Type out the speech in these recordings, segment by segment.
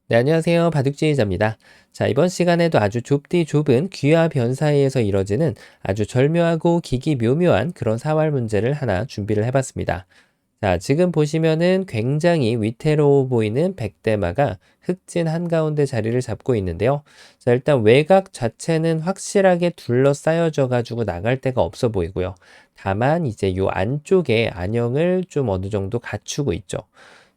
네, 안녕하세요. 바둑지휘자입니다. 자, 이번 시간에도 아주 좁디 좁은 귀와 변 사이에서 이뤄지는 아주 절묘하고 기기 묘묘한 그런 사활 문제를 하나 준비를 해봤습니다. 자, 지금 보시면은 굉장히 위태로워 보이는 백대마가 흑진 한가운데 자리를 잡고 있는데요. 자, 일단 외곽 자체는 확실하게 둘러싸여져 가지고 나갈 데가 없어 보이고요. 다만 이제 요 안쪽에 안형을 좀 어느 정도 갖추고 있죠.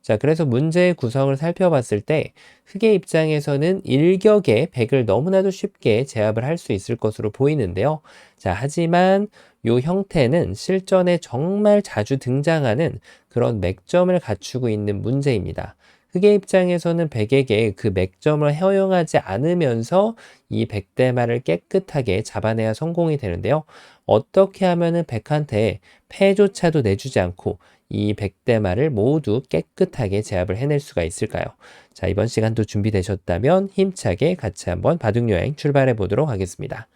자, 그래서 문제의 구성을 살펴봤을 때 흑의 입장에서는 일격에 백을 너무나도 쉽게 제압을 할 수 있을 것으로 보이는데요. 자, 하지만 요 형태는 실전에 정말 자주 등장하는 그런 맥점을 갖추고 있는 문제입니다. 흑의 입장에서는 백에게 그 맥점을 허용하지 않으면서 이 백대마를 깨끗하게 잡아내야 성공이 되는데요. 어떻게 하면은 백한테 패조차도 내주지 않고 이 백대마를 모두 깨끗하게 제압을 해낼 수가 있을까요? 자, 이번 시간도 준비되셨다면 힘차게 같이 한번 바둑여행 출발해 보도록 하겠습니다.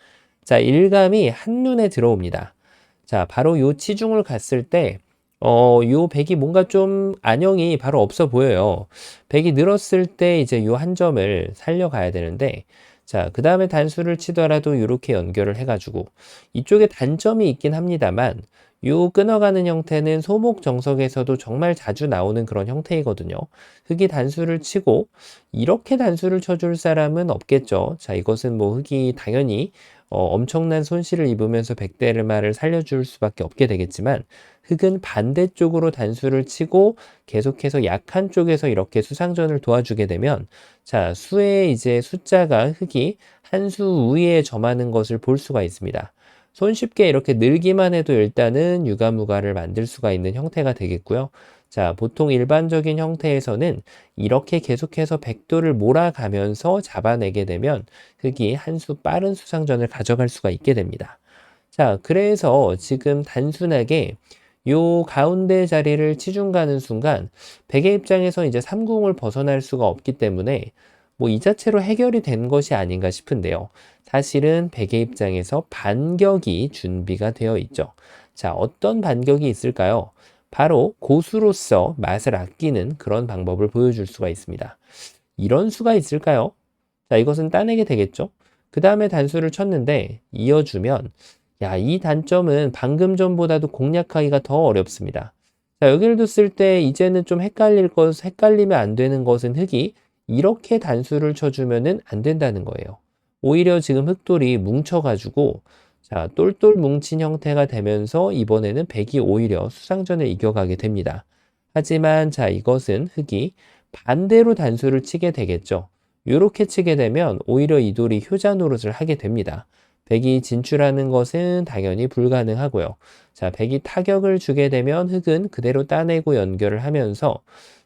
자, 일감이 한눈에 들어옵니다. 자, 바로 요 치중을 갔을 때, 요 백이 뭔가 좀 안형이 바로 없어 보여요. 백이 늘었을 때 이제 요 한 점을 살려가야 되는데, 자, 그 다음에 단수를 치더라도 이렇게 연결을 해가지고, 이쪽에 단점이 있긴 합니다만, 요 끊어가는 형태는 소목정석에서도 정말 자주 나오는 그런 형태이거든요. 흑이 단수를 치고, 이렇게 단수를 쳐줄 사람은 없겠죠. 자, 이것은 뭐 흑이 당연히 엄청난 손실을 입으면서 백대르마를 살려줄 수밖에 없게 되겠지만 흑은 반대쪽으로 단수를 치고 계속해서 약한 쪽에서 이렇게 수상전을 도와주게 되면 자, 수의 이제 숫자가 흑이 한 수 우위에 점하는 것을 볼 수가 있습니다. 손쉽게 이렇게 늘기만 해도 일단은 유가무가를 만들 수가 있는 형태가 되겠고요. 자, 보통 일반적인 형태에서는 이렇게 계속해서 백도를 몰아가면서 잡아내게 되면 흑이 한 수 빠른 수상전을 가져갈 수가 있게 됩니다. 자, 그래서 지금 단순하게 요 가운데 자리를 치중 가는 순간 백의 입장에서 이제 삼궁을 벗어날 수가 없기 때문에 뭐 이 자체로 해결이 된 것이 아닌가 싶은데요. 사실은 백의 입장에서 반격이 준비가 되어 있죠. 자, 어떤 반격이 있을까요? 바로 고수로서 맛을 아끼는 그런 방법을 보여줄 수가 있습니다. 이런 수가 있을까요? 자, 이것은 따내게 되겠죠? 그 다음에 단수를 쳤는데 이어주면 야, 이 단점은 방금 전보다도 공략하기가 더 어렵습니다. 자, 여기를 뒀을 때 이제는 좀 헷갈리면 안 되는 것은 흑이 이렇게 단수를 쳐주면은 안 된다는 거예요. 오히려 지금 흑돌이 뭉쳐가지고 자, 똘똘 뭉친 형태가 되면서 이번에는 백이 오히려 수상전을 이겨가게 됩니다. 하지만 자, 이것은 흑이 반대로 단수를 치게 되겠죠. 이렇게 치게 되면 오히려 이 돌이 효자 노릇을 하게 됩니다. 백이 진출하는 것은 당연히 불가능하고요. 자, 백이 타격을 주게 되면 흑은 그대로 따내고 연결을 하면서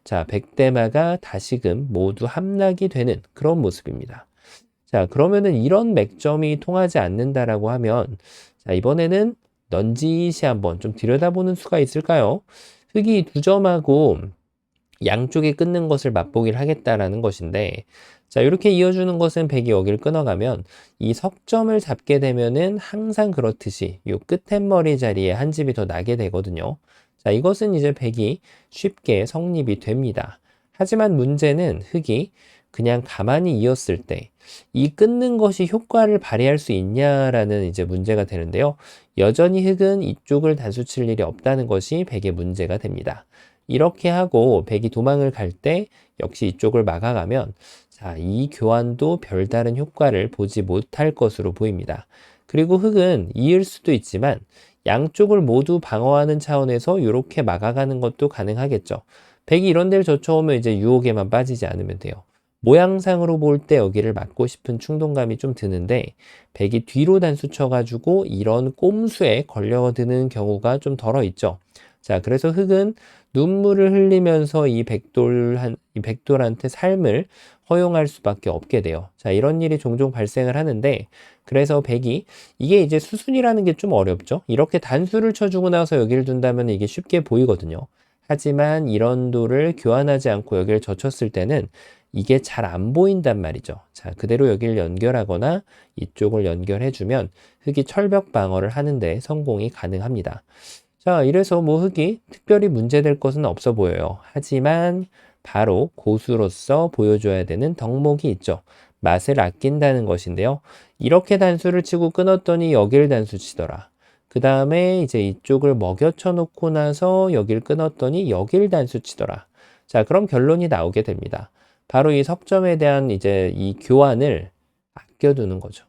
자, 백대마가 다시금 모두 함락이 되는 그런 모습입니다. 자, 그러면은 이런 맥점이 통하지 않는다라고 하면 자, 이번에는 넌지시 한번 좀 들여다보는 수가 있을까요? 흑이 두 점하고 양쪽에 끊는 것을 맛보기를 하겠다라는 것인데 자, 이렇게 이어주는 것은 백이 여기를 끊어가면 이 석점을 잡게 되면은 항상 그렇듯이 이 끝머리 자리에 한 집이 더 나게 되거든요. 자, 이것은 이제 백이 쉽게 성립이 됩니다. 하지만 문제는 흑이 그냥 가만히 이었을 때 이 끊는 것이 효과를 발휘할 수 있냐라는 이제 문제가 되는데요. 여전히 흑은 이쪽을 단수 칠 일이 없다는 것이 백의 문제가 됩니다. 이렇게 하고 백이 도망을 갈 때 역시 이쪽을 막아가면 자, 이 교환도 별다른 효과를 보지 못할 것으로 보입니다. 그리고 흑은 이을 수도 있지만 양쪽을 모두 방어하는 차원에서 이렇게 막아가는 것도 가능하겠죠. 백이 이런 데를 젖혀오면 이제 유혹에만 빠지지 않으면 돼요. 모양상으로 볼 때 여기를 막고 싶은 충동감이 좀 드는데 백이 뒤로 단수 쳐가지고 이런 꼼수에 걸려드는 경우가 좀 덜어 있죠. 자, 그래서 흑은 눈물을 흘리면서 이 백돌한테 삶을 허용할 수밖에 없게 돼요. 자, 이런 일이 종종 발생을 하는데, 그래서 백이, 이게 이제 수순이라는 게 좀 어렵죠? 이렇게 단수를 쳐주고 나서 여기를 둔다면 이게 쉽게 보이거든요. 하지만 이런 돌을 교환하지 않고 여기를 젖혔을 때는 이게 잘 안 보인단 말이죠. 자, 그대로 여기를 연결하거나 이쪽을 연결해주면 흑이 철벽 방어를 하는데 성공이 가능합니다. 자, 이래서 뭐 흑이 특별히 문제될 것은 없어 보여요. 하지만 바로 고수로서 보여줘야 되는 덕목이 있죠. 맛을 아낀다는 것인데요. 이렇게 단수를 치고 끊었더니 여길 단수 치더라. 그 다음에 이제 이쪽을 먹여쳐 놓고 나서 여길 끊었더니 여길 단수 치더라. 자, 그럼 결론이 나오게 됩니다. 바로 이 석점에 대한 이제 이 교환을 아껴두는 거죠.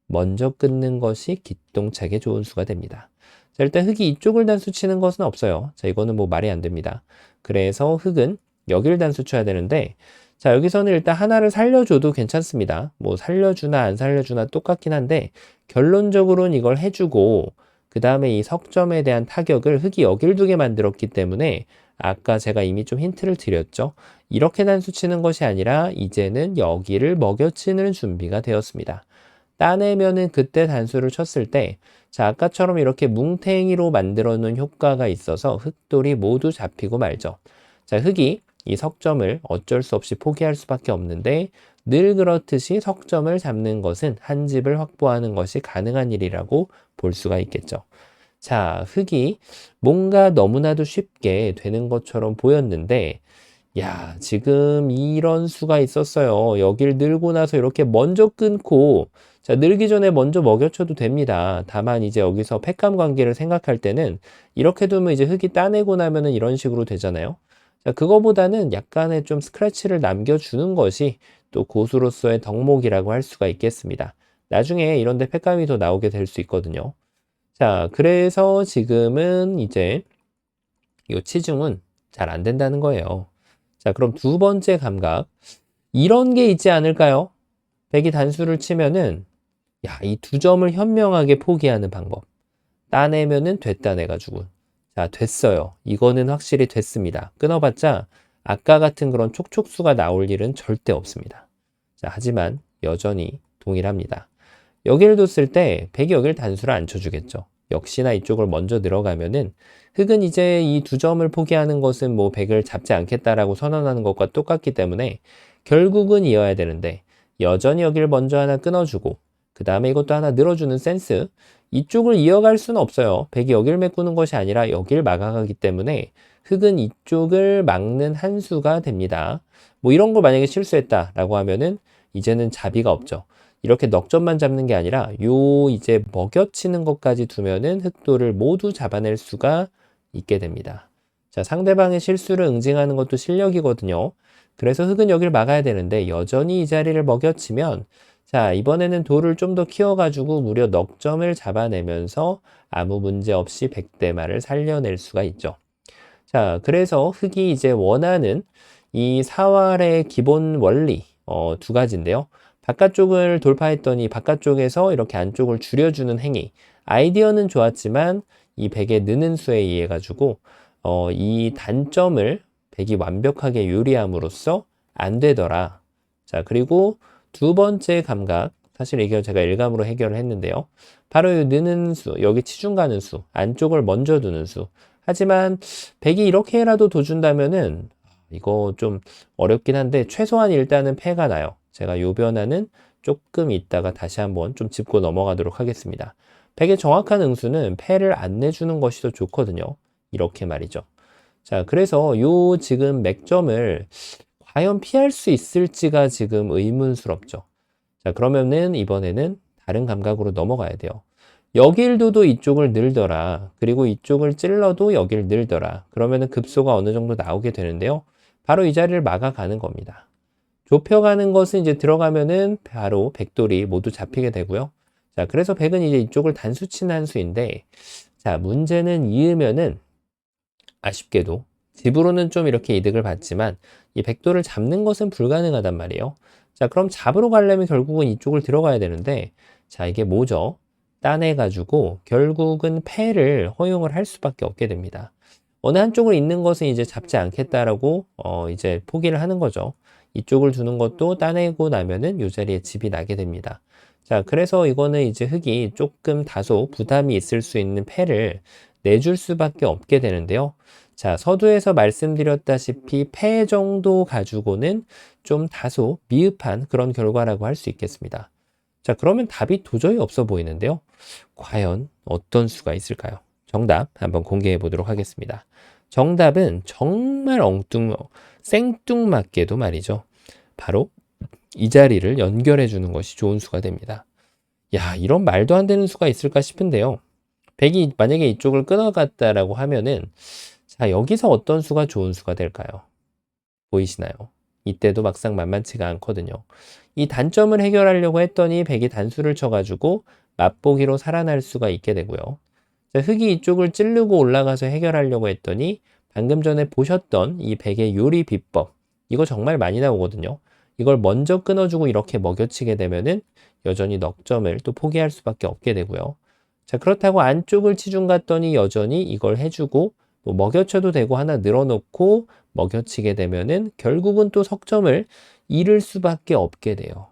먼저 끊는 것이 기똥차게 좋은 수가 됩니다. 자, 일단 흙이 이쪽을 단수 치는 것은 없어요. 자, 이거는 뭐 말이 안 됩니다. 그래서 흙은 여기를 단수 쳐야 되는데, 자, 여기서는 일단 하나를 살려줘도 괜찮습니다. 뭐 살려주나 안 살려주나 똑같긴 한데, 결론적으로는 이걸 해주고, 그 다음에 이 석점에 대한 타격을 흙이 여길 두게 만들었기 때문에, 아까 제가 이미 좀 힌트를 드렸죠. 이렇게 단수 치는 것이 아니라, 이제는 여기를 먹여치는 준비가 되었습니다. 따내면은 그때 단수를 쳤을 때, 자, 아까처럼 이렇게 뭉탱이로 만들어 놓은 효과가 있어서 흙돌이 모두 잡히고 말죠. 자, 흙이 이 석점을 어쩔 수 없이 포기할 수밖에 없는데, 늘 그렇듯이 석점을 잡는 것은 한 집을 확보하는 것이 가능한 일이라고 볼 수가 있겠죠. 자, 흙이 뭔가 너무나도 쉽게 되는 것처럼 보였는데, 야, 지금 이런 수가 있었어요. 여길 늘고 나서 이렇게 먼저 끊고, 자, 늘기 전에 먼저 먹여쳐도 됩니다. 다만 이제 여기서 팩감 관계를 생각할 때는 이렇게 두면 이제 흙이 따내고 나면은 이런 식으로 되잖아요. 자, 그거보다는 약간의 좀 스크래치를 남겨주는 것이 또 고수로서의 덕목이라고 할 수가 있겠습니다. 나중에 이런데 팩감이 더 나오게 될 수 있거든요. 자, 그래서 지금은 이제 이 치중은 잘 안 된다는 거예요. 자, 그럼 두 번째 감각. 이런 게 있지 않을까요? 백이 단수를 치면은, 야, 이 두 점을 현명하게 포기하는 방법. 따내면은 됐다 내가지고. 자, 됐어요. 이거는 확실히 됐습니다. 끊어봤자 아까 같은 그런 촉촉수가 나올 일은 절대 없습니다. 자, 하지만 여전히 동일합니다. 여기를 뒀을 때 백이 여기를 단수를 안 쳐주겠죠. 역시나 이쪽을 먼저 들어가면은 흙은 이제 이 두 점을 포기하는 것은 뭐 백을 잡지 않겠다라고 선언하는 것과 똑같기 때문에 결국은 이어야 되는데 여전히 여기를 먼저 하나 끊어주고 그 다음에 이것도 하나 늘어주는 센스 이쪽을 이어갈 수는 없어요. 백이 여기를 메꾸는 것이 아니라 여기를 막아가기 때문에 흙은 이쪽을 막는 한 수가 됩니다. 뭐 이런 걸 만약에 실수했다라고 하면은 이제는 자비가 없죠. 이렇게 넉 점만 잡는 게 아니라 요 이제 먹여치는 것까지 두면은 흑도를 모두 잡아낼 수가 있게 됩니다. 자, 상대방의 실수를 응징하는 것도 실력이거든요. 그래서 흑은 여기를 막아야 되는데 여전히 이 자리를 먹여치면 자, 이번에는 돌을 좀 더 키워가지고 무려 넉 점을 잡아내면서 아무 문제 없이 백대마를 살려낼 수가 있죠. 자, 그래서 흑이 이제 원하는 이 사활의 기본 원리 두 가지인데요. 바깥쪽을 돌파했더니 바깥쪽에서 이렇게 안쪽을 줄여주는 행위. 아이디어는 좋았지만 이 백의 느는 수에 의해 가지고 이 단점을 백이 완벽하게 요리함으로써 안 되더라. 자, 그리고 두 번째 감각. 사실 이걸 제가 일감으로 해결을 했는데요. 바로 이 느는 수, 여기 치중 가는 수, 안쪽을 먼저 두는 수. 하지만 백이 이렇게라도 둬준다면은 이거 좀 어렵긴 한데 최소한 일단은 패가 나요. 제가 요 변화는 조금 있다가 다시 한번 좀 짚고 넘어가도록 하겠습니다. 백의 정확한 응수는 패를 안 내주는 것이 더 좋거든요. 이렇게 말이죠. 자, 그래서 요 지금 맥점을 과연 피할 수 있을지가 지금 의문스럽죠. 자, 그러면은 이번에는 다른 감각으로 넘어가야 돼요. 여길 둬도 이쪽을 늘더라. 그리고 이쪽을 찔러도 여길 늘더라. 그러면은 급소가 어느 정도 나오게 되는데요. 바로 이 자리를 막아가는 겁니다. 좁혀가는 것은 이제 들어가면은 바로 백돌이 모두 잡히게 되고요. 자, 그래서 백은 이제 이쪽을 단수 치는 한 수인데, 자, 문제는 이으면은 아쉽게도 집으로는 좀 이렇게 이득을 받지만 이 백돌을 잡는 것은 불가능하단 말이에요. 자, 그럼 잡으러 가려면 결국은 이쪽을 들어가야 되는데, 자, 이게 뭐죠? 따내가지고 결국은 패를 허용을 할 수밖에 없게 됩니다. 어느 한쪽을 있는 것은 이제 잡지 않겠다라고 이제 포기를 하는 거죠. 이쪽을 두는 것도 따내고 나면은 이 자리에 집이 나게 됩니다. 자, 그래서 이거는 이제 흙이 조금 다소 부담이 있을 수 있는 패를 내줄 수밖에 없게 되는데요. 자, 서두에서 말씀드렸다시피 패 정도 가지고는 좀 다소 미흡한 그런 결과라고 할 수 있겠습니다. 자, 그러면 답이 도저히 없어 보이는데요. 과연 어떤 수가 있을까요? 정답 한번 공개해 보도록 하겠습니다. 정답은 정말 생뚱맞게도 말이죠. 바로 이 자리를 연결해 주는 것이 좋은 수가 됩니다. 야, 이런 말도 안 되는 수가 있을까 싶은데요. 100이 만약에 이쪽을 끊어갔다라고 하면은 자, 여기서 어떤 수가 좋은 수가 될까요? 보이시나요? 이때도 막상 만만치가 않거든요. 이 단점을 해결하려고 했더니 100이 단수를 쳐가지고 맛보기로 살아날 수가 있게 되고요. 자, 흙이 이쪽을 찌르고 올라가서 해결하려고 했더니 방금 전에 보셨던 이 100의 요리 비법, 이거 정말 많이 나오거든요. 이걸 먼저 끊어주고 이렇게 먹여치게 되면은 여전히 넉 점을 또 포기할 수밖에 없게 되고요. 자, 그렇다고 안쪽을 치중 갔더니 여전히 이걸 해주고 또 먹여쳐도 되고 하나 늘어놓고 먹여치게 되면은 결국은 또 석점을 잃을 수밖에 없게 돼요.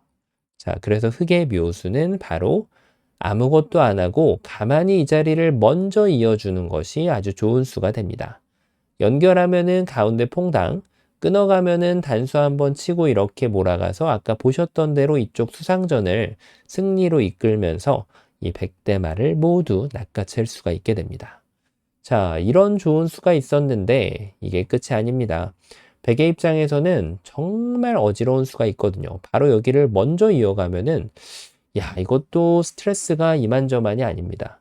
자, 그래서 흙의 묘수는 바로 아무것도 안 하고 가만히 이 자리를 먼저 이어주는 것이 아주 좋은 수가 됩니다. 연결하면은 가운데 퐁당, 끊어가면은 단수 한번 치고 이렇게 몰아가서 아까 보셨던 대로 이쪽 수상전을 승리로 이끌면서 이 100대 말을 모두 낚아챌 수가 있게 됩니다. 자, 이런 좋은 수가 있었는데 이게 끝이 아닙니다. 100의 입장에서는 정말 어지러운 수가 있거든요. 바로 여기를 먼저 이어가면은 야, 이것도 스트레스가 이만저만이 아닙니다.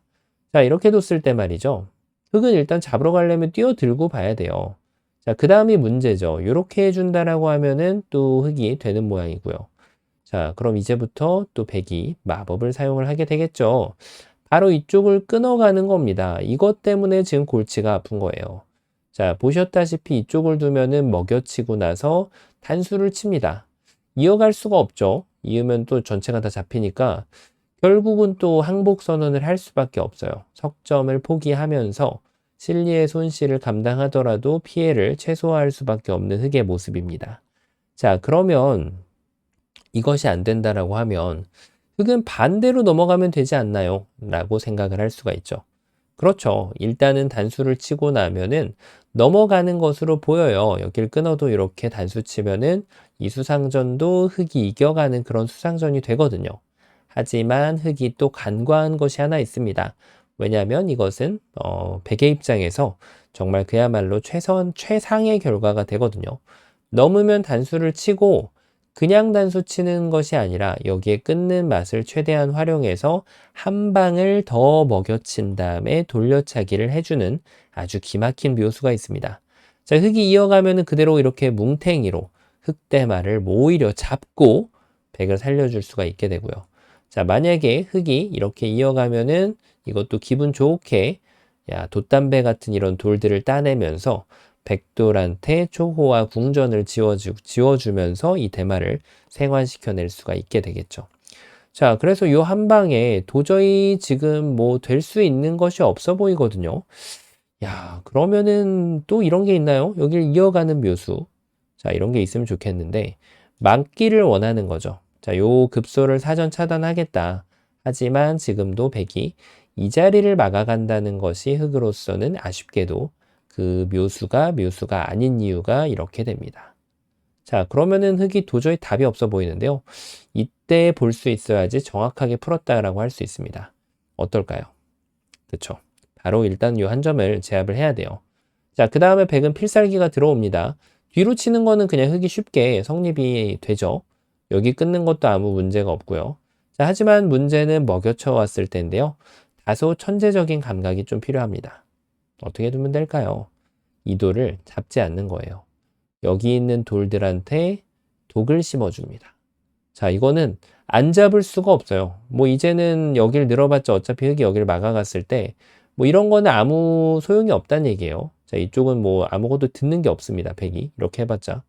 자, 이렇게 뒀을 때 말이죠. 흙은 일단 잡으러 가려면 뛰어들고 봐야 돼요. 자, 그 다음이 문제죠. 이렇게 해준다라고 하면은 또 흙이 되는 모양이고요. 자, 그럼 이제부터 또 100이 마법을 사용을 하게 되겠죠. 바로 이쪽을 끊어가는 겁니다. 이것 때문에 지금 골치가 아픈 거예요. 자, 보셨다시피 이쪽을 두면은 먹여치고 나서 단수를 칩니다. 이어갈 수가 없죠. 이으면 또 전체가 다 잡히니까 결국은 또 항복 선언을 할 수밖에 없어요. 석점을 포기하면서 실리의 손실을 감당하더라도 피해를 최소화할 수밖에 없는 흙의 모습입니다. 자, 그러면 이것이 안 된다라고 하면 흙은 반대로 넘어가면 되지 않나요? 라고 생각을 할 수가 있죠. 그렇죠. 일단은 단수를 치고 나면은 넘어가는 것으로 보여요. 여길 끊어도 이렇게 단수 치면은 이 수상전도 흙이 이겨가는 그런 수상전이 되거든요. 하지만 흙이 또 간과한 것이 하나 있습니다. 왜냐하면 이것은 백의 입장에서 정말 그야말로 최상의 결과가 되거든요. 넘으면 단수를 치고 그냥 단수 치는 것이 아니라 여기에 끊는 맛을 최대한 활용해서 한 방을 더 먹여친 다음에 돌려차기를 해주는 아주 기막힌 묘수가 있습니다. 자, 흙이 이어가면은 그대로 이렇게 뭉탱이로 흙대마를 오히려 잡고 백을 살려줄 수가 있게 되고요. 자, 만약에 흙이 이렇게 이어가면은 이것도 기분 좋게 야, 돛담배 같은 이런 돌들을 따내면서 백돌한테 초호와 궁전을 지워주면서 이 대마를 생환시켜낼 수가 있게 되겠죠. 자, 그래서 요 한 방에 도저히 지금 뭐 될 수 있는 것이 없어 보이거든요. 야, 그러면은 또 이런 게 있나요? 여길 이어가는 묘수. 자, 이런 게 있으면 좋겠는데, 막기를 원하는 거죠. 자, 요 급소를 사전 차단하겠다. 하지만 지금도 백이 이 자리를 막아간다는 것이 흙으로서는 아쉽게도 그 묘수가 아닌 이유가 이렇게 됩니다. 자, 그러면은 흙이 도저히 답이 없어 보이는데요. 이때 볼 수 있어야지 정확하게 풀었다라고 할 수 있습니다. 어떨까요? 그쵸. 바로 일단 이 한 점을 제압을 해야 돼요. 자, 그 다음에 백은 필살기가 들어옵니다. 뒤로 치는 거는 그냥 흙이 쉽게 성립이 되죠. 여기 끊는 것도 아무 문제가 없고요. 자, 하지만 문제는 먹여쳐 왔을 텐데요. 다소 천재적인 감각이 좀 필요합니다. 어떻게 두면 될까요? 이 돌을 잡지 않는 거예요. 여기 있는 돌들한테 독을 심어줍니다. 자, 이거는 안 잡을 수가 없어요. 뭐 이제는 여길 늘어봤자 어차피 흙이 여길 막아갔을 때 뭐 이런 거는 아무 소용이 없다는 얘기예요. 자, 이쪽은 뭐 아무것도 듣는 게 없습니다. 백이 이렇게 해봤자.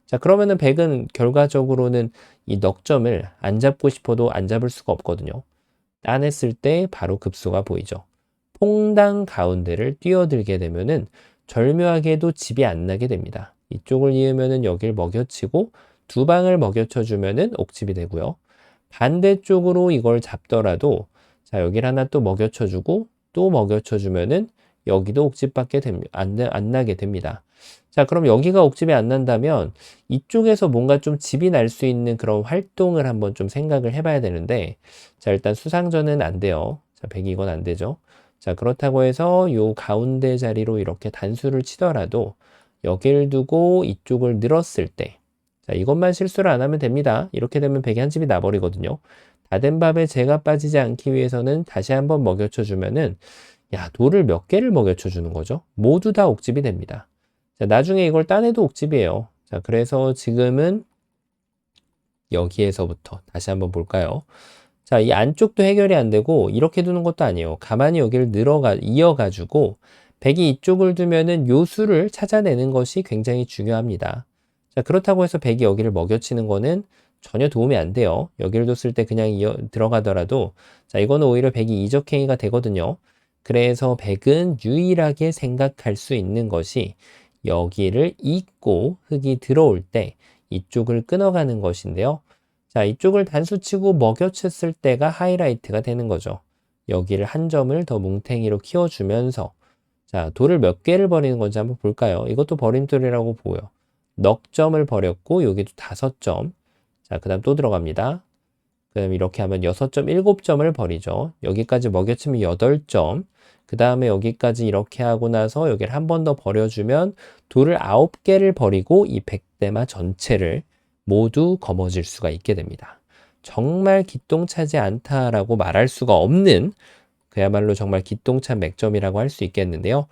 자, 그러면은 백은 결과적으로는 이 넉점을 안 잡고 싶어도 안 잡을 수가 없거든요. 따냈을 때 바로 급소가 보이죠. 퐁당 가운데를 뛰어들게 되면은 절묘하게도 집이 안 나게 됩니다. 이쪽을 이으면은 여길 먹여치고 두 방을 먹여쳐 주면은 옥집이 되고요. 반대쪽으로 이걸 잡더라도 자, 여길 하나 또 먹여쳐 주고 또 먹여쳐 주면은 여기도 옥집밖에 안 나게 됩니다. 자, 그럼 여기가 옥집이 안 난다면 이쪽에서 뭔가 좀 집이 날 수 있는 그런 활동을 한번 좀 생각을 해봐야 되는데 자, 일단 수상전은 안 돼요. 자, 100이 이건 안 되죠. 자, 그렇다고 해서 요 가운데 자리로 이렇게 단수를 치더라도 여길 두고 이쪽을 늘었을 때, 자, 이것만 실수를 안 하면 됩니다. 이렇게 되면 백이 한 집이 나버리거든요. 다 된 밥에 재가 빠지지 않기 위해서는 다시 한번 먹여쳐 주면은, 야, 돌을 몇 개를 먹여쳐 주는 거죠? 모두 다 옥집이 됩니다. 자, 나중에 이걸 따내도 옥집이에요. 자, 그래서 지금은 여기에서부터 다시 한번 볼까요? 자, 이 안쪽도 해결이 안 되고 이렇게 두는 것도 아니에요. 가만히 여기를 이어가지고 백이 이쪽을 두면은 요 수를 찾아내는 것이 굉장히 중요합니다. 자, 그렇다고 해서 백이 여기를 먹여치는 거는 전혀 도움이 안 돼요. 여기를 뒀을 때 그냥 들어가더라도, 자, 이거는 오히려 백이 이적행위가 되거든요. 그래서 백은 유일하게 생각할 수 있는 것이 여기를 잇고 흙이 들어올 때 이쪽을 끊어가는 것인데요. 자, 이쪽을 단수치고 먹여쳤을 때가 하이라이트가 되는 거죠. 여기를 한 점을 더 뭉탱이로 키워주면서, 자, 돌을 몇 개를 버리는 건지 한번 볼까요? 이것도 버림돌이라고 보여. 넉 점을 버렸고 여기도 5점. 자, 그 다음 또 들어갑니다. 그럼 이렇게 하면 6점, 7점을 버리죠. 여기까지 먹여치면 8점. 그 다음에 여기까지 이렇게 하고 나서 여기를 한 번 더 버려주면 돌을 9개를 버리고 이 백대마 전체를 모두 거머쥘 수가 있게 됩니다. 정말 기똥차지 않다라고 말할 수가 없는, 그야말로 정말 기똥찬 맥점이라고 할 수 있겠는데요.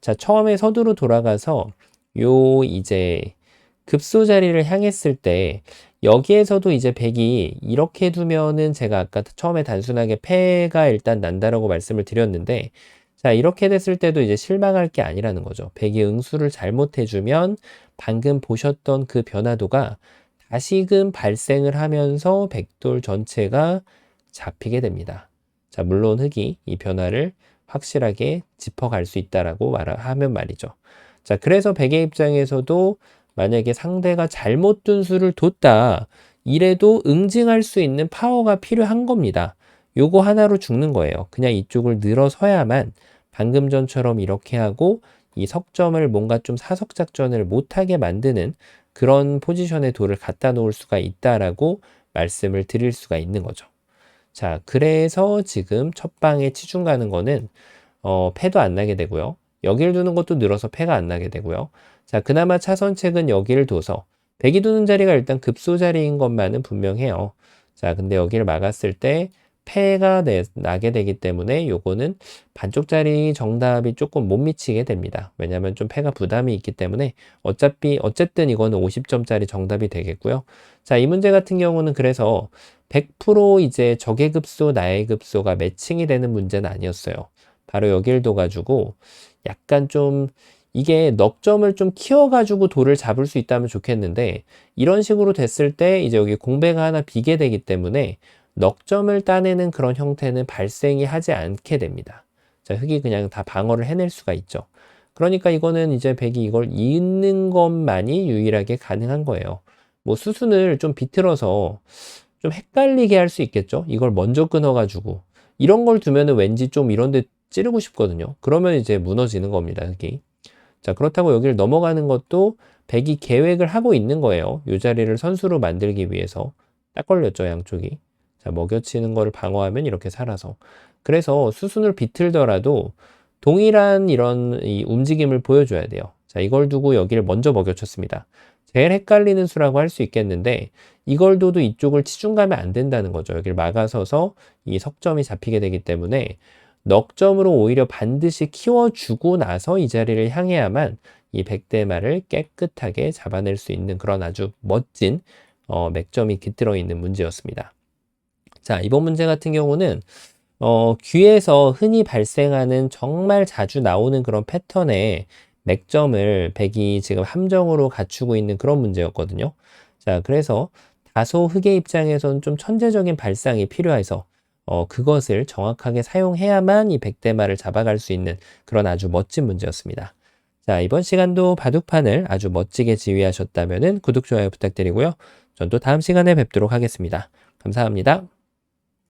자, 처음에 서두로 돌아가서 요 이제 급소 자리를 향했을 때 여기에서도 이제 백이 이렇게 두면은 제가 아까 처음에 단순하게 패가 일단 난다라고 말씀을 드렸는데, 자, 이렇게 됐을 때도 이제 실망할 게 아니라는 거죠. 백이 응수를 잘못해주면 방금 보셨던 그 변화도가 다시금 발생을 하면서 백돌 전체가 잡히게 됩니다. 자, 물론 흙이 이 변화를 확실하게 짚어갈 수 있다라고 하면 말이죠. 자, 그래서 백의 입장에서도 만약에 상대가 잘못 둔 수를 뒀다, 이래도 응징할 수 있는 파워가 필요한 겁니다. 요거 하나로 죽는 거예요. 그냥 이쪽을 늘어서야만 방금 전처럼 이렇게 하고 이 석점을 뭔가 좀 사석 작전을 못하게 만드는 그런 포지션에 돌을 갖다 놓을 수가 있다라고 말씀을 드릴 수가 있는 거죠. 자, 그래서 지금 첫 방에 치중 가는 거는 패도 안 나게 되고요. 여기를 두는 것도 늘어서 패가 안 나게 되고요. 자, 그나마 차선책은 여기를 둬서 백이 두는 자리가 일단 급소 자리인 것만은 분명해요. 자, 근데 여기를 막았을 때 패가 나게 되기 때문에 요거는 반쪽짜리 정답이 조금 못 미치게 됩니다. 왜냐하면 좀 패가 부담이 있기 때문에 어쨌든 이거는 50점짜리 정답이 되겠고요. 자, 이 문제 같은 경우는 그래서 100% 이제 적의 급소, 나의 급소가 매칭이 되는 문제는 아니었어요. 바로 여길 둬가지고 약간 좀 이게 넉 점을 좀 키워가지고 돌을 잡을 수 있다면 좋겠는데, 이런 식으로 됐을 때 이제 여기 공배가 하나 비게 되기 때문에 넉 점을 따내는 그런 형태는 발생이 하지 않게 됩니다. 자, 흙이 그냥 다 방어를 해낼 수가 있죠. 그러니까 이거는 이제 백이 이걸 잇는 것만이 유일하게 가능한 거예요. 뭐 수순을 좀 비틀어서 좀 헷갈리게 할 수 있겠죠. 이걸 먼저 끊어가지고 이런 걸 두면은 왠지 좀 이런 데 찌르고 싶거든요. 그러면 이제 무너지는 겁니다, 흙이. 자, 그렇다고 여기를 넘어가는 것도 백이 계획을 하고 있는 거예요. 이 자리를 선수로 만들기 위해서. 딱 걸렸죠, 양쪽이. 자, 먹여치는 거를 방어하면 이렇게 살아서. 그래서 수순을 비틀더라도 동일한 이런 이 움직임을 보여줘야 돼요. 자, 이걸 두고 여기를 먼저 먹여쳤습니다. 제일 헷갈리는 수라고 할 수 있겠는데, 이걸 둬도 이쪽을 치중 가면 안 된다는 거죠. 여기를 막아서서 이 석점이 잡히게 되기 때문에 넉 점으로 오히려 반드시 키워주고 나서 이 자리를 향해야만 이 백대마를 깨끗하게 잡아낼 수 있는 그런 아주 멋진 맥점이 깃들어 있는 문제였습니다. 자, 이번 문제 같은 경우는 귀에서 흔히 발생하는 정말 자주 나오는 그런 패턴의 맥점을 백이 지금 함정으로 갖추고 있는 그런 문제였거든요. 자, 그래서 다소 흙의 입장에서는 좀 천재적인 발상이 필요해서 그것을 정확하게 사용해야만 이 백대마를 잡아갈 수 있는 그런 아주 멋진 문제였습니다. 자, 이번 시간도 바둑판을 아주 멋지게 지휘하셨다면 구독, 좋아요 부탁드리고요. 전 또 다음 시간에 뵙도록 하겠습니다. 감사합니다.